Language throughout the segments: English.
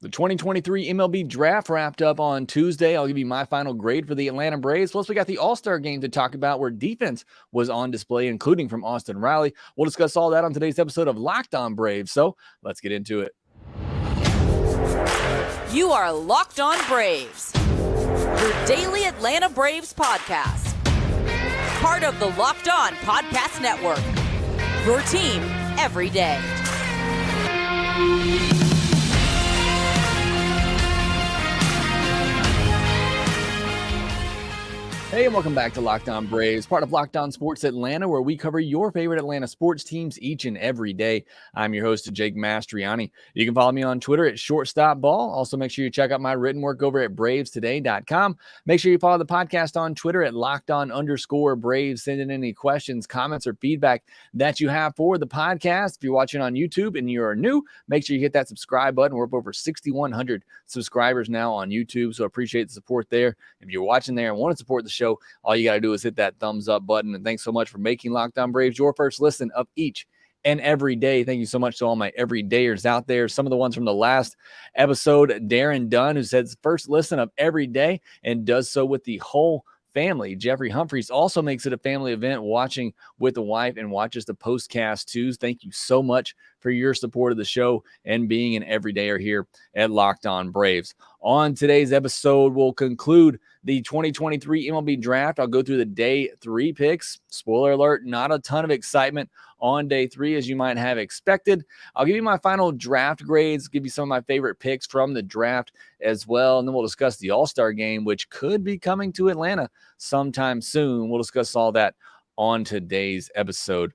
The 2023 MLB Draft wrapped up on Tuesday. I'll give you my final grade for the Atlanta Braves. Plus, we got the All-Star game to talk about where defense was on display, including from Austin Riley. We'll discuss all that on today's episode of Locked On Braves. So let's get into it. You are Locked On Braves, your daily Atlanta Braves podcast. Part of the Locked On Podcast Network, your team every day. Hey, and welcome back to Locked On Braves, part of Locked On Sports Atlanta, where we cover your favorite Atlanta sports teams each and every day. I'm your host, Jake Mastriani. You can follow me on Twitter at ShortstopBall. Also, make sure you check out my written work over at BravesToday.com. Make sure you follow the podcast on Twitter at LockedOn_Braves. Send in any questions, comments, or feedback that you have for the podcast. If you're watching on YouTube and you're new, make sure you hit that subscribe button. We're up over 6,100 subscribers now on YouTube, so appreciate the support there. If you're watching there and want to support the show, all you got to do is hit that thumbs up button. And thanks so much for making Locked On Braves your first listen of each and every day. Thank you so much to all my everydayers out there. Some of the ones from the last episode, Darren Dunn, who says first listen of every day and does so with the whole family. Jeffrey Humphreys also makes it a family event, watching with the wife and watches the postcast too. Thank you so much for your support of the show and being an everydayer here at Locked On Braves. On today's episode, we'll conclude the 2023 MLB Draft. I'll go through the day 3 picks. Spoiler alert, not a ton of excitement on day 3 as you might have expected. I'll give you my final draft grades, give you some of my favorite picks from the draft as well, and then we'll discuss the All-Star game, which could be coming to Atlanta sometime soon. We'll discuss all that on today's episode.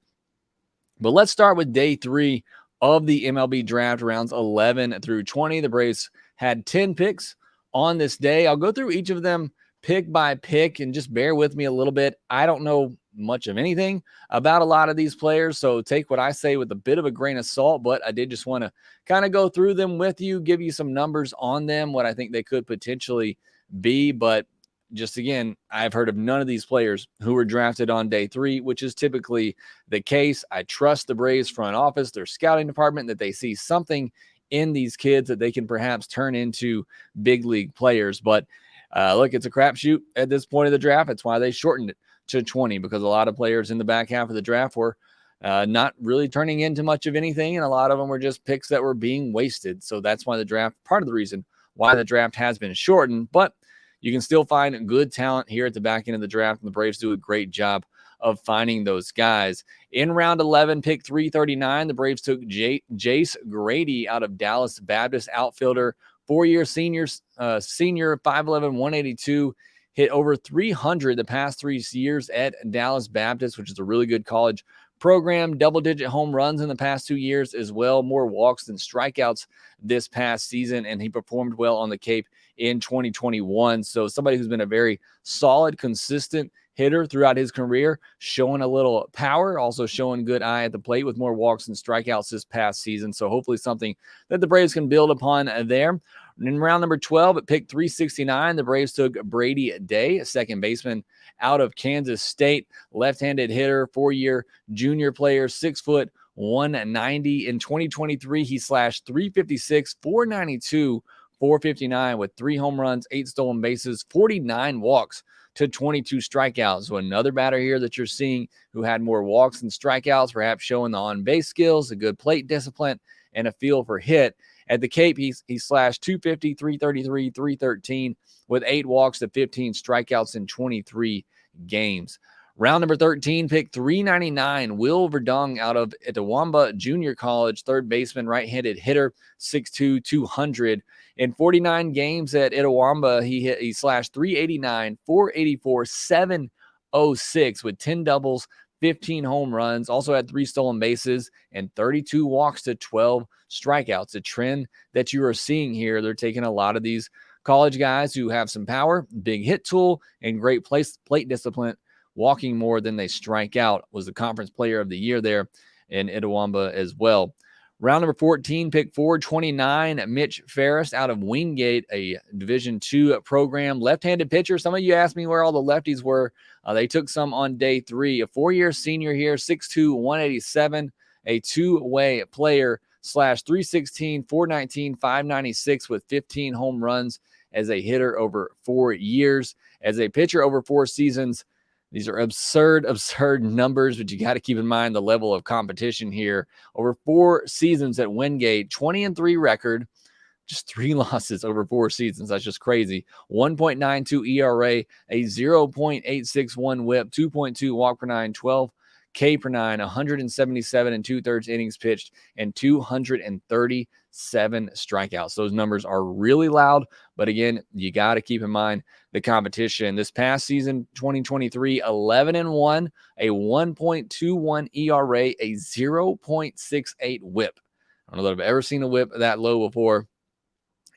But let's start with day 3 of the MLB Draft, rounds 11 through 20. The Braves had 10 picks on this day. I'll go through each of them pick by pick and just bear with me a little bit. I don't know much of anything about a lot of these players, so take what I say with a bit of a grain of salt, but I did just want to kind of go through them with you, give you some numbers on them, what I think they could potentially be. But just again, I've heard of none of these players who were drafted on day 3, which is typically the case. I trust the Braves front office, their scouting department, that they see something in these kids that they can perhaps turn into big league players. But look, it's a crapshoot at this point of the draft. That's why they shortened it to 20, because a lot of players in the back half of the draft were not really turning into much of anything, and a lot of them were just picks that were being wasted. So that's why the draft, part of the reason why the draft has been shortened. But you can still find good talent here at the back end of the draft, and the Braves do a great job of finding those guys. In round 11, pick 339, the Braves took Jace Grady out of Dallas Baptist, outfielder, 4-year senior, 5'11", 182, hit over 300 the past 3 years at Dallas Baptist, which is a really good college program. Double-digit home runs in the past 2 years as well, more walks than strikeouts this past season, and he performed well on the Cape in 2021. So somebody who's been a very solid, consistent hitter throughout his career, showing a little power, also showing good eye at the plate with more walks than strikeouts this past season. So hopefully something that the Braves can build upon there. In round number 12, at pick 369, the Braves took Brady Day, a second baseman out of Kansas State, left-handed hitter, 4-year junior player, 6 foot, 190. In 2023, he slashed 356, 492, 459 with 3 home runs, 8 stolen bases, 49 walks to 22 strikeouts. So another batter here that you're seeing who had more walks than strikeouts, perhaps showing the on-base skills, a good plate discipline, and a feel for hit. At the Cape, he slashed 250, 333, 313 with 8 walks to 15 strikeouts in 23 games. Round number 13, pick 399, Will Verdung out of Itawamba Junior College, third baseman, right-handed hitter, 6'2", 200. In 49 games at Itawamba, he slashed 389, 484, 706 with 10 doubles, 15 home runs, also had 3 stolen bases and 32 walks to 12 strikeouts. A trend that you are seeing here. They're taking a lot of these college guys who have some power, big hit tool, and great plate discipline, walking more than they strike out. Was the conference player of the year there in Itawamba as well. Round number 14, pick 429, Mitch Ferris out of Wingate, a Division II program. Left-handed pitcher. Some of you asked me where all the lefties were. They took some on day 3. A 4-year senior here, 6'2", 187, a two-way player, 316, 419, 596 with 15 home runs as a hitter over 4 years. As a pitcher over 4 seasons, these are absurd numbers, but you got to keep in mind the level of competition here. Over 4 seasons at Wingate, 20-3 record, just 3 losses over 4 seasons. That's just crazy. 1.92 ERA, a 0.861 whip, 2.2 walk per nine, 12 K per nine, 177 and 2/3 innings pitched, and 237 strikeouts. Those numbers are really loud, but again, you got to keep in mind the competition. This past season, 2023, 11-1, a 1.21 ERA, a 0.68 whip. I don't know that I've ever seen a whip that low before.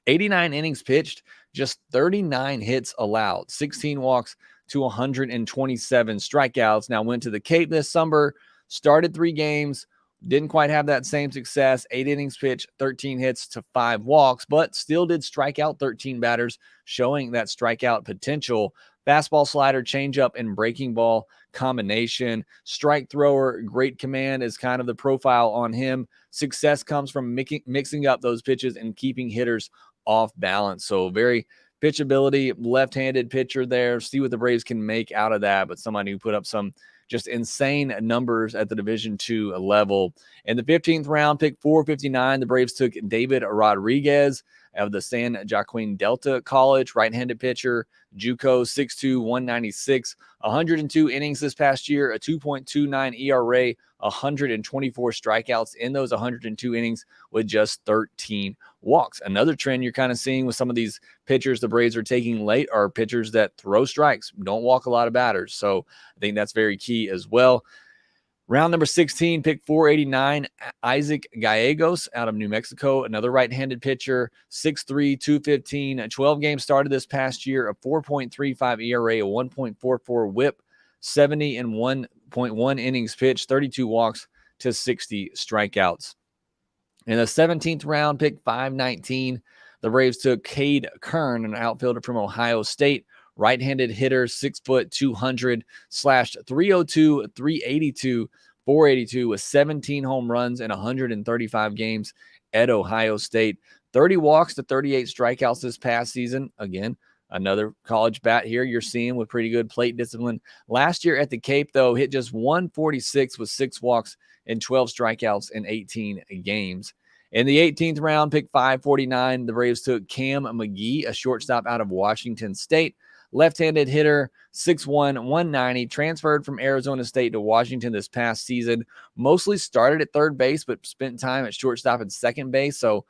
89 innings pitched, just 39 hits allowed, 16 walks to 127 strikeouts. Now went to the Cape this summer, started 3 games, didn't quite have that same success. 8 innings pitched, 13 hits to 5 walks, but still did strike out 13 batters, showing that strikeout potential. Fastball, slider, changeup, and breaking ball combination. Strike thrower, great command is kind of the profile on him. Success comes from mixing up those pitches and keeping hitters off balance. So very pitchability, left-handed pitcher there. See what the Braves can make out of that, but somebody who put up some just insane numbers at the Division II level. In the 15th round, pick 459, the Braves took David Rodriguez of the San Joaquin Delta College, right-handed pitcher, JUCO, 6'2", 196, 102 innings this past year, a 2.29 ERA, 124 strikeouts in those 102 innings with just 13 walks. Another trend you're kind of seeing with some of these pitchers the Braves are taking late are pitchers that throw strikes, don't walk a lot of batters. So I think that's very key as well. Round number 16, pick 489, Isaac Gallegos out of New Mexico, another right-handed pitcher, 6'3", 215, 12 games started this past year, a 4.35 ERA, a 1.44 whip, 70 and 1.1 innings pitched, 32 walks to 60 strikeouts. In the 17th round, pick 519, the Braves took Cade Kern, an outfielder from Ohio State, right-handed hitter, 6 foot, 200, slashed 302, 382, 482 with 17 home runs in 135 games at Ohio State. 30 walks to 38 strikeouts this past season. Again, another college bat here you're seeing with pretty good plate discipline. Last year at the Cape, though, hit just 146 with 6 walks and 12 strikeouts in 18 games. In the 18th round, pick 549, the Braves took Cam McGee, a shortstop out of Washington State. Left-handed hitter, 6'1", 190, transferred from Arizona State to Washington this past season. Mostly started at third base, but spent time at shortstop and second base. So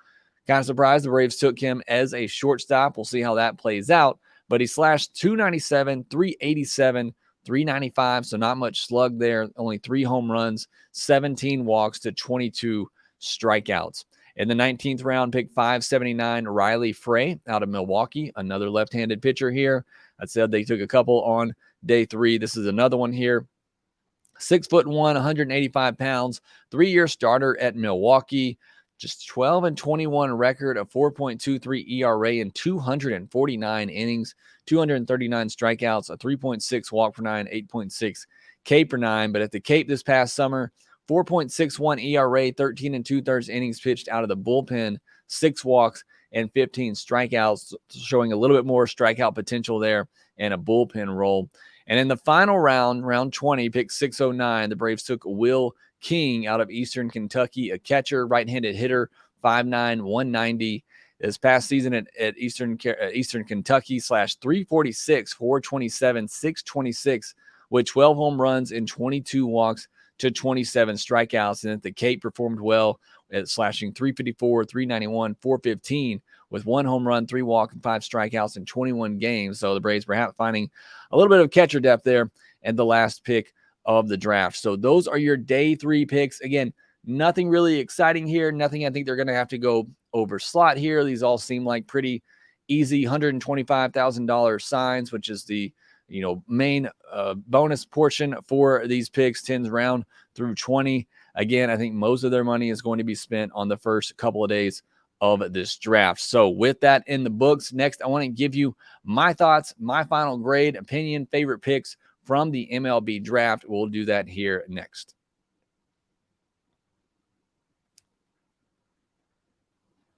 kind of surprised the Braves took him as a shortstop. We'll see how that plays out. But he slashed 297, 387, 395, so not much slug there. Only 3 home runs, 17 walks to 22 strikeouts. In the 19th round, pick 579, Riley Frey out of Milwaukee, another left-handed pitcher here. I said they took a couple on day 3. This is another one here. 6'1", 185 pounds, 3-year starter at Milwaukee. Just 12-21 record, a 4.23 ERA in 249 innings, 239 strikeouts, a 3.6 walk per nine, 8.6 K per nine. But at the Cape this past summer, 4.61 ERA, 13 2/3 innings pitched out of the bullpen, 6 walks and 15 strikeouts, showing a little bit more strikeout potential there and a bullpen role. And in the final round, round 20, pick 609, the Braves took Will King out of Eastern Kentucky, a catcher, right-handed hitter, 5'9", 190. This past season at Eastern Kentucky, slashed 346, 427, 626 with 12 home runs and 22 walks to 27 strikeouts. And at the Cape performed well at slashing 354, 391, 415 with 1 home run, 3 walk, and 5 strikeouts in 21 games. So the Braves perhaps finding a little bit of catcher depth there and the last pick of the draft. So those are your day 3 picks. Again, nothing really exciting here. Nothing I think they're going to have to go over slot here. These all seem like pretty easy $125,000 signs, which is the main bonus portion for these picks, 10th round through 20. Again, I think most of their money is going to be spent on the first couple of days of this draft. So with that in the books, next I want to give you my thoughts, my final grade, opinion, favorite picks from the MLB draft. We'll do that here next.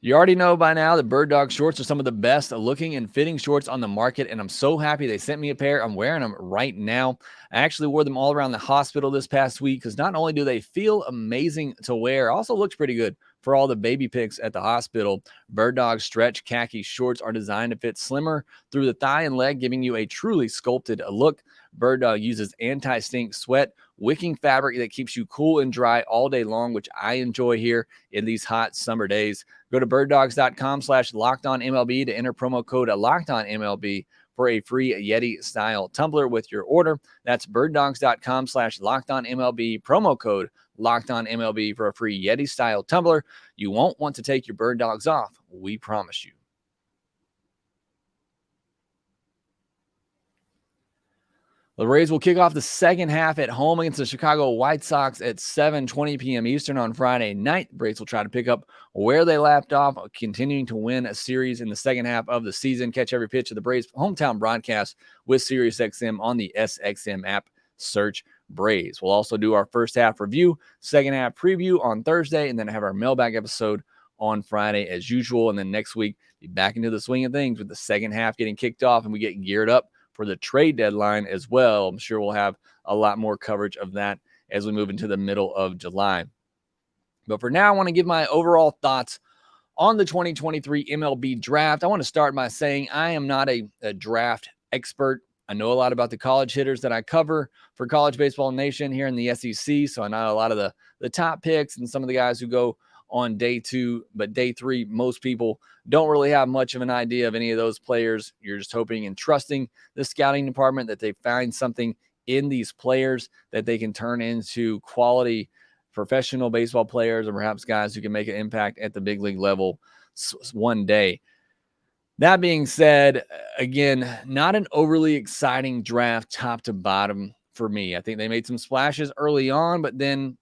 You already know by now that Bird Dog shorts are some of the best looking and fitting shorts on the market, and I'm so happy they sent me a pair. I'm wearing them right now. I actually wore them all around the hospital this past week because not only do they feel amazing to wear, also looks pretty good for all the baby pics at the hospital. Bird Dog stretch khaki shorts are designed to fit slimmer through the thigh and leg, giving you a truly sculpted look. Bird Dog uses anti-stink sweat wicking fabric that keeps you cool and dry all day long, which I enjoy here in these hot summer days. Go to birddogs.com/lockedonmlb to enter promo code LockedOnMLB for a free Yeti style tumbler with your order. That's birddogs.com/lockedonmlb, promo code LockedOnMLB for a free Yeti style tumbler. You won't want to take your Bird Dogs off. We promise you. The Rays will kick off the second half at home against the Chicago White Sox at 7:20 p.m. Eastern on Friday night. The Rays will try to pick up where they left off, continuing to win a series in the second half of the season. Catch every pitch of the Braves hometown broadcast with SiriusXM on the SXM app. Search Braves. We'll also do our first half review, second half preview on Thursday, and then have our mailbag episode on Friday as usual. And then next week, be back into the swing of things with the second half getting kicked off and we get geared up for the trade deadline as well. I'm sure we'll have a lot more coverage of that as we move into the middle of July. But for now, I want to give my overall thoughts on the 2023 MLB Draft. I want to start by saying I am not a draft expert. I know a lot about the college hitters that I cover for College Baseball Nation here in the SEC, so I know a lot of the top picks and some of the guys who go on day 2, but day 3, most people don't really have much of an idea of any of those players. You're just hoping and trusting the scouting department that they find something in these players that they can turn into quality professional baseball players or perhaps guys who can make an impact at the big league level one day. That being said, again, not an overly exciting draft top to bottom for me. I think they made some splashes early on, but then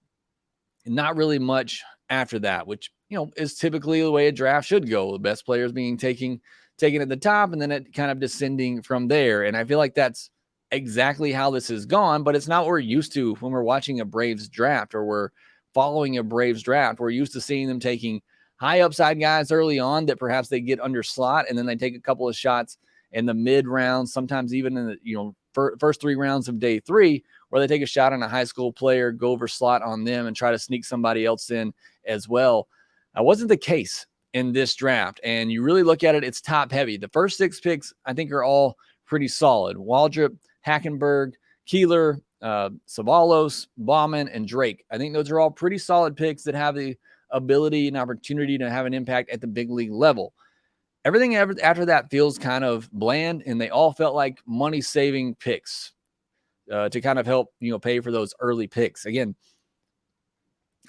not really much after that, which, is typically the way a draft should go. The best players being taken at the top and then it kind of descending from there. And I feel like that's exactly how this has gone, but it's not what we're used to when we're watching a Braves draft or we're following a Braves draft. We're used to seeing them taking high upside guys early on that perhaps they get under slot and then they take a couple of shots in the mid rounds, sometimes even in the, first 3 rounds of day 3, where they take a shot on a high school player, go over slot on them and try to sneak somebody else in as well. That wasn't the case in this draft. And you really look at it, it's top heavy. The first 6 picks, I think, are all pretty solid. Waldrep, Hackenberg, Keeler, Savalos, Bauman, and Drake. I think those are all pretty solid picks that have the ability and opportunity to have an impact at the big league level. Everything after that feels kind of bland, and they all felt like money-saving picks to kind of help, pay for those early picks. Again,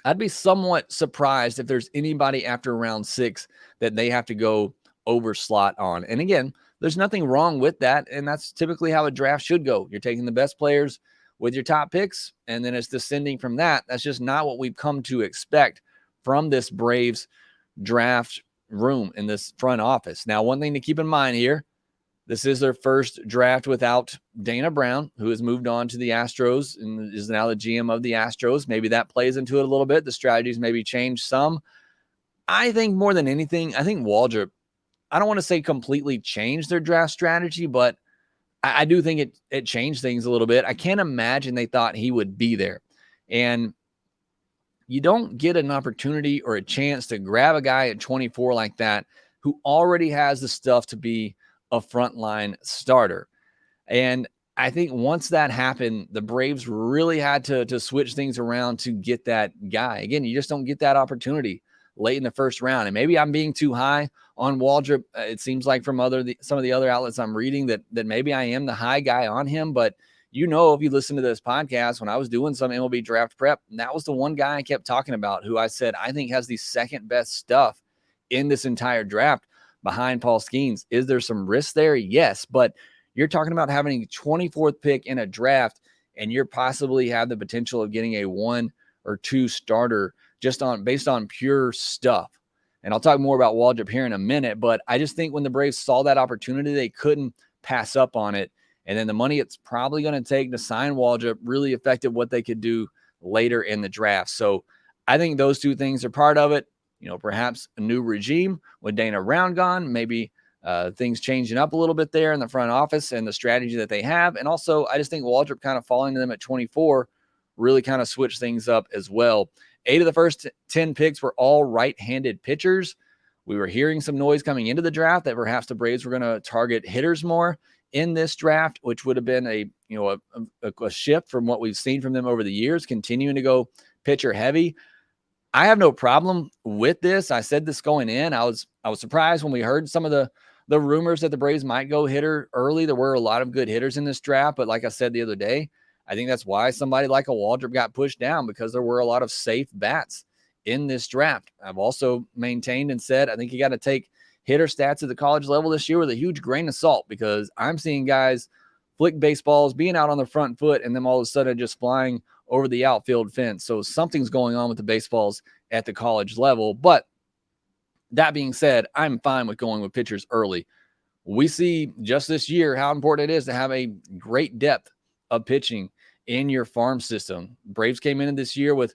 I'd be somewhat surprised if there's anybody after round 6 that they have to go over slot on. And again, there's nothing wrong with that, and that's typically how a draft should go. You're taking the best players with your top picks, and then it's descending from that. That's just not what we've come to expect from this Braves draft room in this front office. Now, one thing to keep in mind here, this is their first draft without Dana Brown, who has moved on to the Astros and is now the GM of the Astros. Maybe that plays into it a little bit. The strategies maybe change some. I think more than anything, I think Waldrep, I don't want to say completely changed their draft strategy, but I do think it changed things a little bit. I can't imagine they thought he would be there. And you don't get an opportunity or a chance to grab a guy at 24 like that who already has the stuff to be a frontline starter. And I think once that happened, the Braves really had to switch things around to get that guy. Again, you just don't get that opportunity late in the first round. And maybe I'm being too high on Waldrep. It seems like from some of the other outlets I'm reading that maybe I am the high guy on him. But if you listen to this podcast, when I was doing some MLB draft prep, that was the one guy I kept talking about who I said I think has the second best stuff in this entire draft behind Paul Skeens. Is there some risk there? Yes, but you're talking about having a 24th pick in a draft, and you're possibly have the potential of getting a 1 or 2 starter based on pure stuff. And I'll talk more about Waldrep here in a minute, but I just think when the Braves saw that opportunity, they couldn't pass up on it. And then the money it's probably going to take to sign Waldrep really affected what they could do later in the draft. So I think those two things are part of it. perhaps a new regime with Dana Brown gone, maybe things changing up a little bit there in the front office and the strategy that they have. And also, I just think Waldrep kind of falling to them at 24 really kind of switched things up as well. 8 of the first 10 picks were all right-handed pitchers. We were hearing some noise coming into the draft that perhaps the Braves were going to target hitters more in this draft, which would have been a shift from what we've seen from them over the years, continuing to go pitcher heavy. I have no problem with this. I said this going in. I was surprised when we heard some of the rumors that the Braves might go hitter early. There were a lot of good hitters in this draft, but like I said the other day, I think that's why somebody like a Waldrep got pushed down, because there were a lot of safe bats in this draft. I've also maintained and said I think you got to take hitter stats at the college level this year with a huge grain of salt, because I'm seeing guys flick baseballs, being out on the front foot, and then all of a sudden just flying over the outfield fence. So something's going on with the baseballs at the college level. But that being said, I'm fine with going with pitchers early. We see just this year how important it is to have a great depth of pitching in your farm system. Braves came in this year with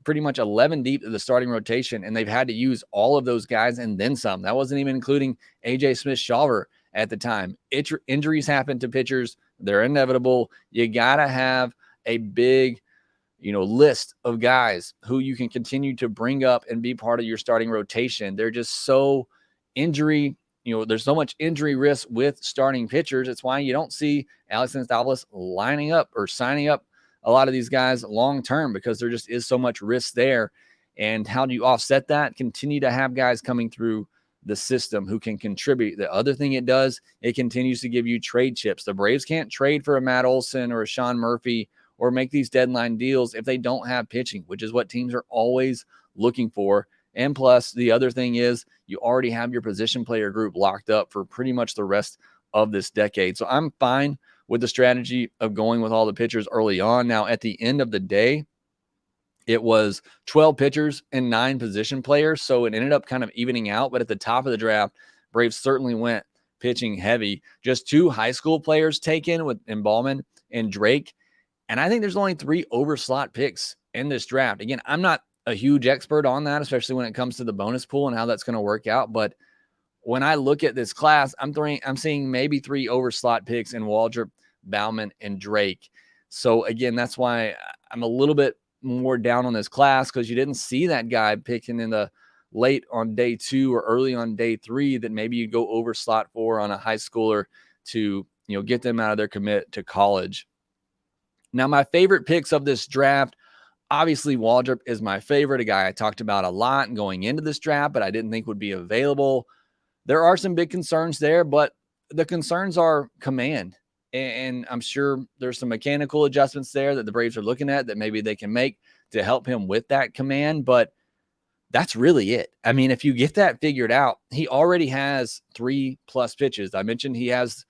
pretty much 11 deep of the starting rotation, and they've had to use all of those guys and then some. That wasn't even including A.J. Smith-Shawver at the time. Injuries happen to pitchers. They're inevitable. You got to have a big list of guys who you can continue to bring up and be part of your starting rotation. They're just so injury, there's so much injury risk with starting pitchers. It's why you don't see Alex Anthopoulos lining up or signing up a lot of these guys long-term, because there just is so much risk there. And how do you offset that? Continue to have guys coming through the system who can contribute. The other thing it does, it continues to give you trade chips. The Braves can't trade for a Matt Olson or a Sean Murphy or make these deadline deals if they don't have pitching, which is what teams are always looking for. And plus, the other thing is you already have your position player group locked up for pretty much the rest of this decade. So I'm fine with the strategy of going with all the pitchers early on. Now, at the end of the day, it was 12 pitchers and 9 position players, so it ended up kind of evening out. But at the top of the draft, Braves certainly went pitching heavy. Just 2 high school players taken with Ballman and Drake. And I think there's only 3 over-slot picks in this draft. Again, I'm not a huge expert on that, especially when it comes to the bonus pool and how that's going to work out. But when I look at this class, I'm seeing maybe 3 over-slot picks in Waldrep, Bauman, and Drake. So, again, that's why I'm a little bit more down on this class, because you didn't see that guy picking in the late on day 2 or early on day 3 that maybe you go over-slot for on a high schooler to get them out of their commit to college. Now, my favorite picks of this draft, obviously Waldrep is my favorite, a guy I talked about a lot going into this draft, but I didn't think would be available. There are some big concerns there, but the concerns are command. And I'm sure there's some mechanical adjustments there that the Braves are looking at that maybe they can make to help him with that command, but that's really it. I mean, if you get that figured out, he already has 3+ pitches. I mentioned he has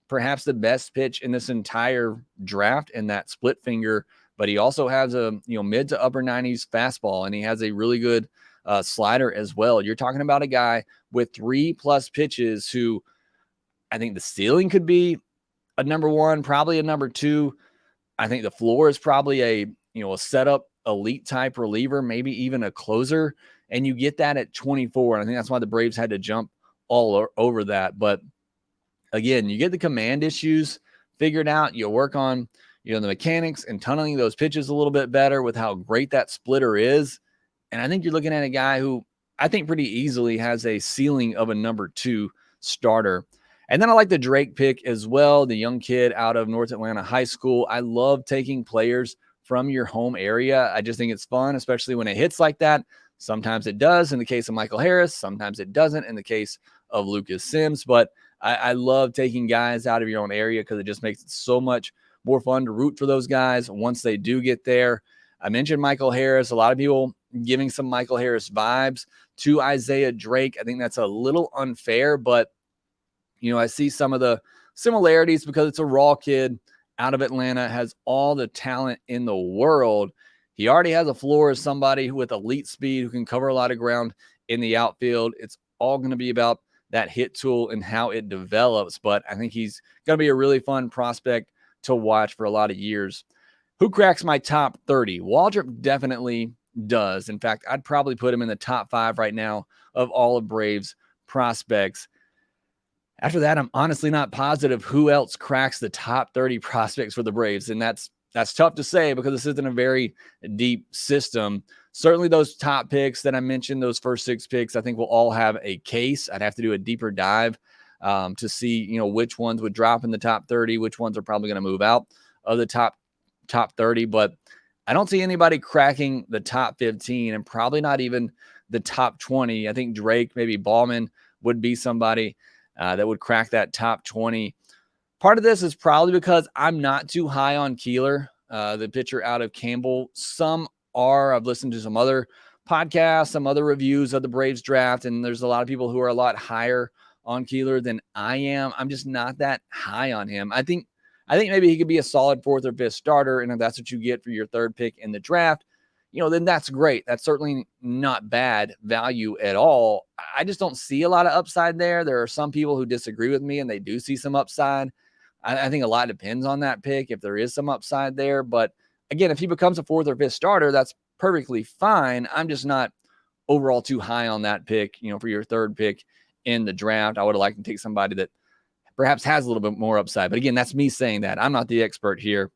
perhaps the best pitch in this entire draft in that split finger, but he also has a mid to upper 90s fastball, and he has a really good slider as well. You're talking about a guy with 3+ pitches who I think the ceiling could be a number 1, probably a number 2. I think the floor is probably a setup elite type reliever, maybe even a closer, and you get that at 24. And I think that's why the Braves had to jump all over that. But again, you get the command issues figured out. You work on, the mechanics and tunneling those pitches a little bit better with how great that splitter is. And I think you're looking at a guy who I think pretty easily has a ceiling of a number 2 starter. And then I like the Drake pick as well, the young kid out of North Atlanta High School. I love taking players from your home area. I just think it's fun, especially when it hits like that. Sometimes it does in the case of Michael Harris. Sometimes it doesn't in the case of Lucas Sims. But I love taking guys out of your own area because it just makes it so much more fun to root for those guys once they do get there. I mentioned Michael Harris. A lot of people giving some Michael Harris vibes to Isaiah Drake. I think that's a little unfair, but I see some of the similarities because it's a raw kid out of Atlanta, has all the talent in the world. He already has a floor as somebody with elite speed who can cover a lot of ground in the outfield. It's all going to be about that hit tool and how it develops, but I think he's going to be a really fun prospect to watch for a lot of years. Who cracks my top 30? Waldrep definitely does. In fact, I'd probably put him in the top 5 right now of all of Braves prospects. After that, I'm honestly not positive who else cracks the top 30 prospects for the Braves. And that's tough to say because this isn't a very deep system. Certainly those top picks that I mentioned, those first 6 picks, I think will all have a case. I'd have to do a deeper dive to see, which ones would drop in the top 30, which ones are probably going to move out of the top 30. But I don't see anybody cracking the top 15 and probably not even the top 20. I think Drake, maybe Ballman would be somebody that would crack that top 20. Part of this is probably because I'm not too high on Keeler, the pitcher out of Campbell. Some are. I've listened to some other podcasts, some other reviews of the Braves draft, and there's a lot of people who are a lot higher on Keeler than I am. I'm just not that high on him. I think maybe he could be a solid 4th or 5th starter, and if that's what you get for your 3rd pick in the draft, then that's great. That's certainly not bad value at all. I just don't see a lot of upside there. There are some people who disagree with me, and they do see some upside. I think a lot depends on that pick, if there is some upside there. But again, if he becomes a 4th or 5th starter, that's perfectly fine. I'm just not overall too high on that pick, for your 3rd pick in the draft. I would have liked to take somebody that perhaps has a little bit more upside. But again, that's me saying that. I'm not the expert here.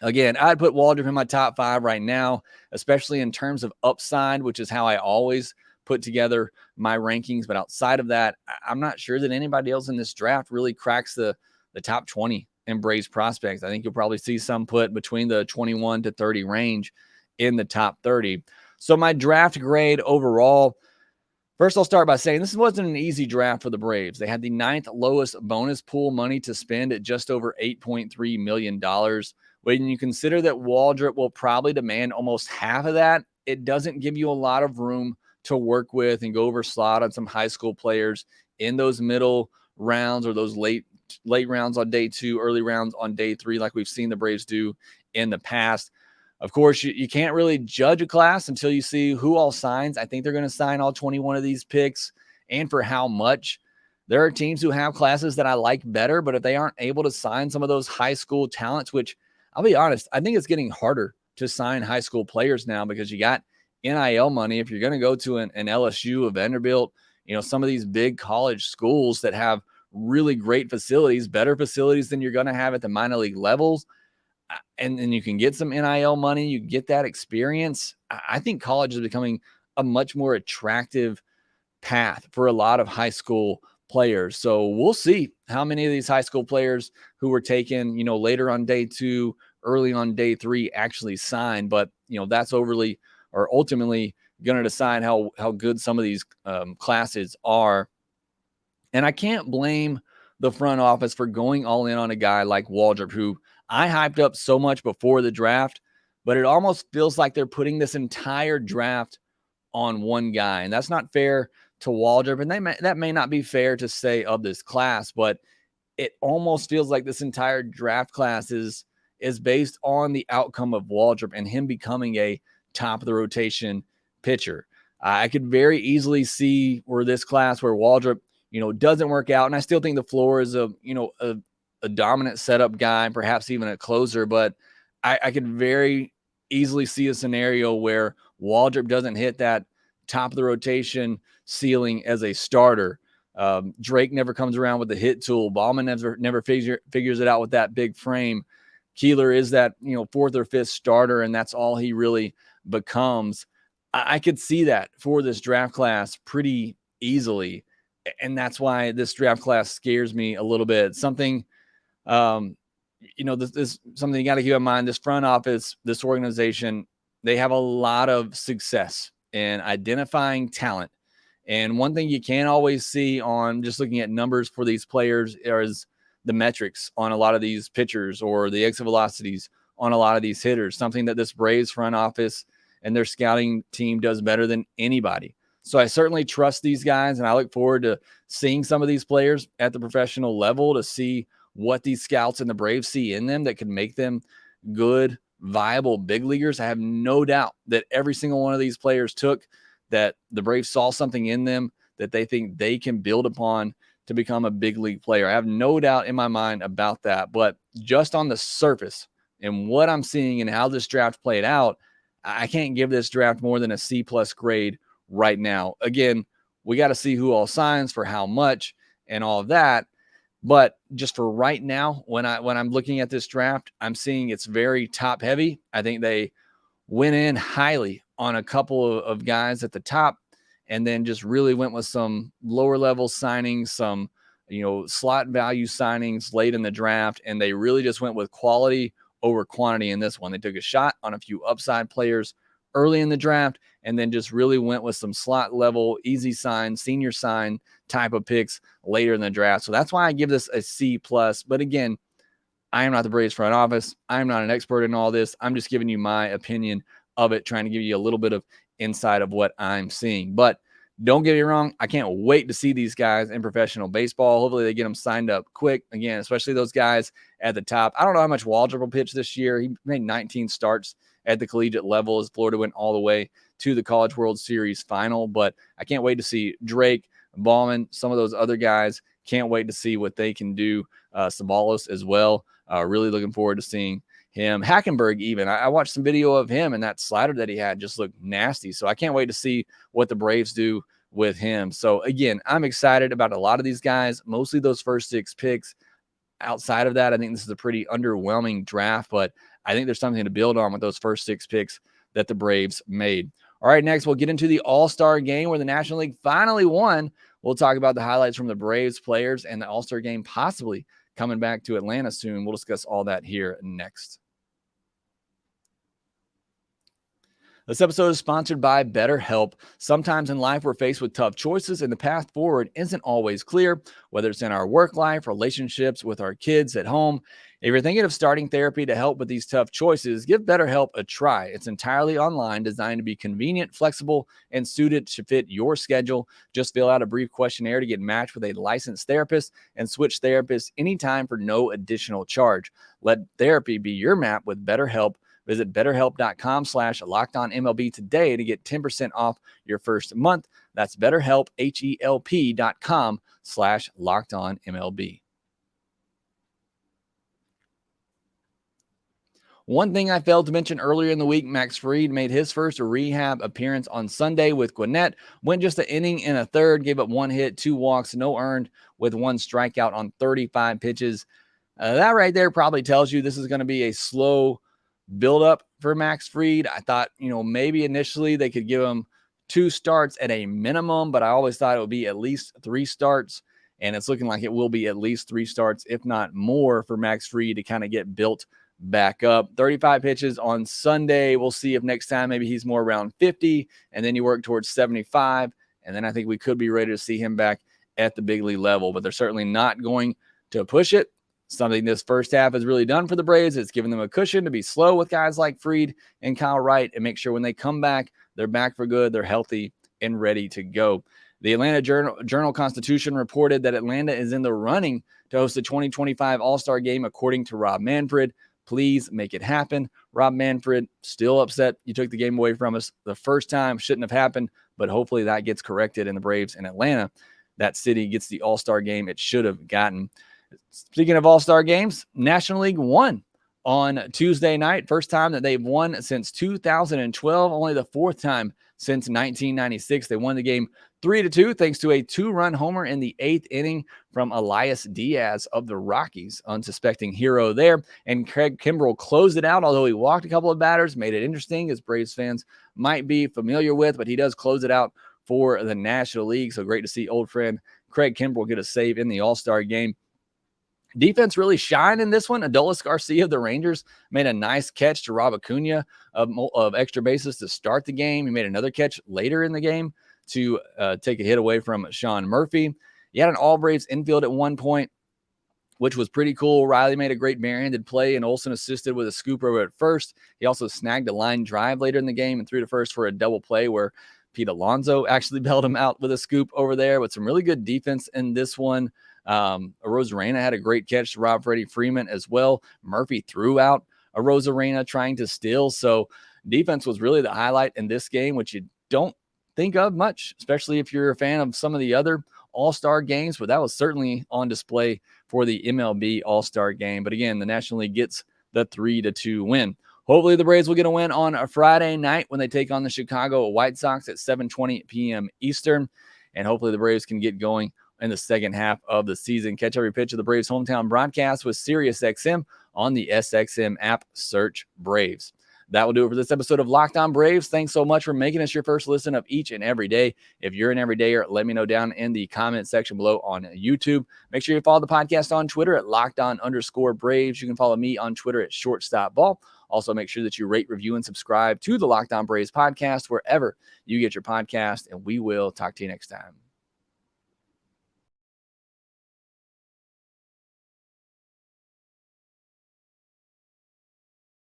Again, I'd put Waldrep in my top 5 right now, especially in terms of upside, which is how I always put together my rankings. But outside of that, I'm not sure that anybody else in this draft really cracks the top 20 in Braves prospects. I think you'll probably see some put between the 21 to 30 range in the top 30. So my draft grade overall, first, I'll start by saying this wasn't an easy draft for the Braves. They had the 9th lowest bonus pool money to spend at just over $8.3 million. When you consider that Waldrep will probably demand almost half of that, it doesn't give you a lot of room to work with and go over slot on some high school players in those middle rounds or those late rounds on day 2, early rounds on day 3, like we've seen the Braves do in the past. Of course, you can't really judge a class until you see who all signs. I think they're going to sign all 21 of these picks, and for how much. There are teams who have classes that I like better, but if they aren't able to sign some of those high school talents, which I'll be honest, I think it's getting harder to sign high school players now because you got NIL money. If you're going to go to an LSU, a Vanderbilt, some of these big college schools that have really great facilities, better facilities than you're going to have at the minor league levels, and you can get some NIL money, you get that experience. I think college is becoming a much more attractive path for a lot of high school players. So we'll see how many of these high school players who were taken, later on day 2, early on day 3 actually sign. But, that's ultimately going to decide how good some of these classes are. And I can't blame the front office for going all in on a guy like Waldrep, who I hyped up so much before the draft, but it almost feels like they're putting this entire draft on one guy. And that's not fair to Waldrep. And that may not be fair to say of this class, but it almost feels like this entire draft class is based on the outcome of Waldrep and him becoming a top of the rotation pitcher. I could very easily see where this class where Waldrep, doesn't work out. And I still think the floor is a dominant setup guy, perhaps even a closer, but I could very easily see a scenario where Waldrep doesn't hit that top of the rotation ceiling as a starter. Drake never comes around with the hit tool. Ballman never figures it out with that big frame. Keeler is that, 4th or 5th starter, and that's all he really becomes. I could see that for this draft class pretty easily. And that's why this draft class scares me a little bit. Something, this something you got to keep in mind. This front office, this organization, they have a lot of success in identifying talent. And one thing you can't always see on just looking at numbers for these players is the metrics on a lot of these pitchers or the exit velocities on a lot of these hitters, something that this Braves front office and their scouting team does better than anybody. So I certainly trust these guys, and I look forward to seeing some of these players at the professional level to see what these scouts and the Braves see in them that can make them good, viable big leaguers. I have no doubt that every single one of these players that the Braves saw something in them that they think they can build upon to become a big league player. I have no doubt in my mind about that. But just on the surface and what I'm seeing and how this draft played out, I can't give this draft more than a C+ grade right now. Again, we got to see who all signs for how much and all of that. But just for right now, when I'm looking at this draft, I'm seeing it's very top heavy. I think they went in highly on a couple of guys at the top, and then just really went with some lower level signings, some slot value signings late in the draft, and they really just went with quality over quantity in this one. They took a shot on a few upside players early in the draft, and then just really went with some slot level, easy sign, senior sign type of picks later in the draft. So that's why I give this a C+. But again, I am not the Braves front office. I'm not an expert in all this. I'm just giving you my opinion of it, trying to give you a little bit of insight of what I'm seeing. But don't get me wrong, I can't wait to see these guys in professional baseball. Hopefully they get them signed up quick. Again, especially those guys at the top. I don't know how much Waldrep will pitch this year. He made 19 starts at the collegiate level as Florida went all the way to the College World Series final. But I can't wait to see Drake, Ballman, some of those other guys. Can't wait to see what they can do. Sabalos as well. Really looking forward to seeing him. Hackenberg even. I watched some video of him, and that slider that he had just looked nasty. So I can't wait to see what the Braves do with him. So again, I'm excited about a lot of these guys, mostly those first 6 picks. Outside of that, I think this is a pretty underwhelming draft, but I think there's something to build on with those first 6 picks that the Braves made. All right, next we'll get into the All-Star game where the National League finally won. We'll talk about the highlights from the Braves players and the All-Star game possibly coming back to Atlanta soon. We'll discuss all that here next. This episode is sponsored by BetterHelp. Sometimes in life, we're faced with tough choices, and the path forward isn't always clear, whether it's in our work life, relationships with our kids at home. If you're thinking of starting therapy to help with these tough choices, give BetterHelp a try. It's entirely online, designed to be convenient, flexible, and suited to fit your schedule. Just fill out a brief questionnaire to get matched with a licensed therapist and switch therapists anytime for no additional charge. Let therapy be your map with BetterHelp. Visit BetterHelp.com/LockedOnMLB today to get 10% off your first month. That's BetterHelp, HELP.com/LockedOnMLB. One thing I failed to mention earlier in the week, Max Fried made his first rehab appearance on Sunday with Gwinnett. Went just an inning and a third, gave up 1 hit, 2 walks, no earned, with 1 strikeout on 35 pitches. That right there probably tells you this is going to be a slow build up for Max Fried. I thought, maybe initially they could give him 2 starts at a minimum, but I always thought it would be at least 3 starts. And it's looking like it will be at least 3 starts, if not more, for Max Fried to kind of get built back up. 35 pitches on Sunday. We'll see if next time maybe he's more around 50, and then you work towards 75. And then I think we could be ready to see him back at the big league level, but they're certainly not going to push it. Something this first half has really done for the Braves. It's given them a cushion to be slow with guys like Fried and Kyle Wright and make sure when they come back, they're back for good, they're healthy and ready to go. The Atlanta Journal-Constitution reported that Atlanta is in the running to host the 2025 All-Star Game, according to Rob Manfred. Please make it happen. Rob Manfred, still upset you took the game away from us the first time. Shouldn't have happened, but hopefully that gets corrected in the Braves in Atlanta. That city gets the All-Star Game it should have gotten. Speaking of All-Star games, National League won on Tuesday night. First time that they've won since 2012, only the 4th time since 1996. They won the game 3-2 thanks to a 2-run homer in the 8th inning from Elias Diaz of the Rockies, unsuspecting hero there. And Craig Kimbrell closed it out, although he walked a couple of batters, made it interesting, as Braves fans might be familiar with, but he does close it out for the National League. So great to see old friend Craig Kimbrell get a save in the All-Star game. Defense really shined in this one. Adolis Garcia of the Rangers made a nice catch to Rob Acuna of extra bases to start the game. He made another catch later in the game to take a hit away from Sean Murphy. He had an all-Braves infield at one point, which was pretty cool. Riley made a great barehanded play, and Olsen assisted with a scoop over at first. He also snagged a line drive later in the game and threw to first for a double play where Pete Alonso actually bailed him out with a scoop over there, with some really good defense in this one. Arozarena had a great catch to rob Freddie Freeman as well. Murphy threw out Arozarena trying to steal. So defense was really the highlight in this game, which you don't think of much, especially if you're a fan of some of the other All-Star games, but that was certainly on display for the MLB All-Star game. But again, the National League gets the 3-2 win. Hopefully the Braves will get a win on a Friday night when they take on the Chicago White Sox at 7:20 p.m. Eastern. And hopefully the Braves can get going in the second half of the season. Catch every pitch of the Braves hometown broadcast with SiriusXM on the SXM app. Search Braves. That will do it for this episode of Locked On Braves. Thanks so much for making us your first listen of each and every day. If you're an everydayer, let me know down in the comment section below on YouTube. Make sure you follow the podcast on Twitter at LockedOn_Braves. You can follow me on Twitter at ShortstopBall. Also, make sure that you rate, review, and subscribe to the Locked On Braves podcast wherever you get your podcast, and we will talk to you next time.